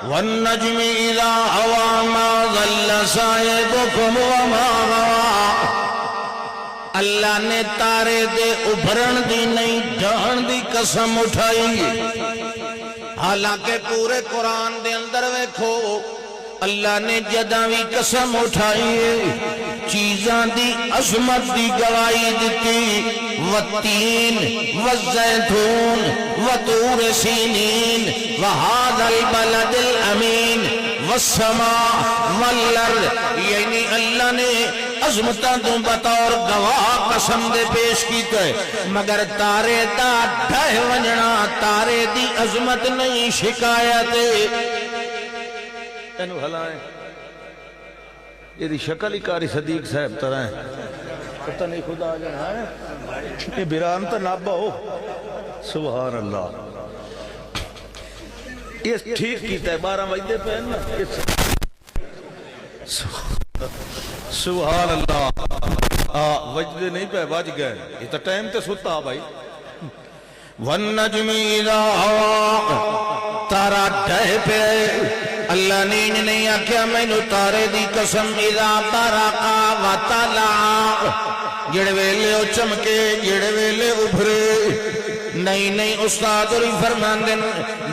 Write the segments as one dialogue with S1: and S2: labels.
S1: والنجم اذا هوى ما ضل صاحبكم وما غوى اللہ نے تارے دے ابھرن دی نہیں جان دی قسم اٹھائی حالانکہ پورے قرآن دے اندر ویکھو اللہ نے جداں بھی قسم اٹھائی چیزاں دی عظمت دی گواہی دیتی والتین والزیتون وطور سینین وہذا البلد الامین والسماء والارض یعنی اللہ نے عظمتاں تو بطور گواہ قسم دے پیش کیتا ہے مگر تارے دا ڈھہ ونجنا تارے دی عظمت نہیں شکایت اینو ہلائیں یہ دی شکل ہی کاری صدیق صاحب طرح ہے پتہ نہیں خدا جانا ہے یہ بیران تا نابا ہو سبحان اللہ یہ ٹھیک کیتا ہے 12 بجے پہ نا سبحان اللہ وجدے نہیں پہ بج گئے یہ تو ٹائم تے ستا بھائی والنجم اذا هوى تارا ڈہ پہ اللہ نے نہیں آکھیا مینوں تارے دی قسم اذا برقا وطلع جڑے ویلے او چمکے جڑے ویلے ابھرے نہیں استاد اور فرماندن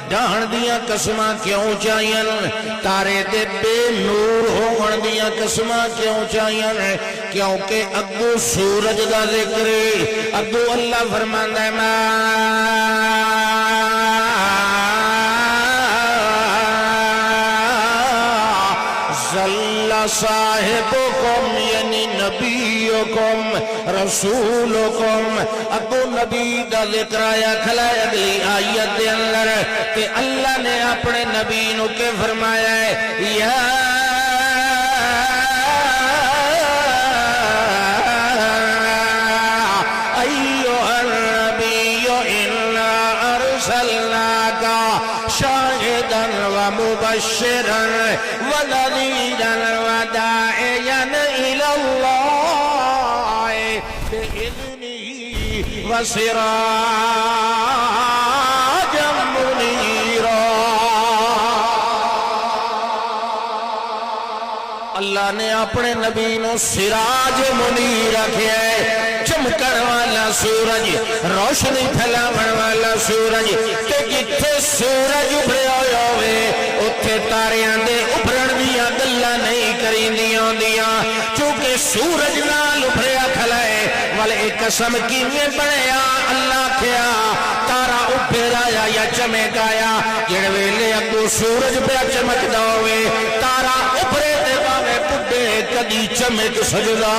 S1: ڈاہن دیاں قسماں کیوں چاہیاں تارے دے بے نور ہون دیاں قسماں کیوں چاہیاں کیونکہ اگو سورج دا ذکر اگو اللہ فرماندا ہے صاحبکم یعنی نبیکم رسولکم اگو نبی دا ذکر آیا کھلا اگلی آیت دے اندر کہ اللہ نے اپنے نبی نو کے فرمایا ہے یا ایوہ النبی انا ارسلناک شاہدا ومبشرا ونذیرا وداعیا الى اللہ بإذنہ وسراجا منیرا اللہ نے اپنے نبی نو سراج منیر رکھیا ہے چمکن والا سورج روشنی پھیلاون والا سورج کہ جتھے سورج ابھریا ہوئے اتھے تاریاں دے ابھرن دیاں گلاں نہیں کریندیاں دیاں چونکہ سورج نال ابھریا کھلائے والے ایک قسم کیویں بنیا اللہ کیا تارا ابھرا یا چمک آیا جڑے ویلے اگو سورج پہ چمکدا ہوئے تارا ابھرے تے باویں بڈھے کدی چمک سجدا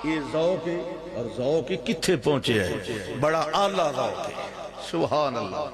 S1: یہ ذوق اور ذوق کتھے پہنچے ہے بڑا اعلیٰ ذوق ہے سبحان اللہ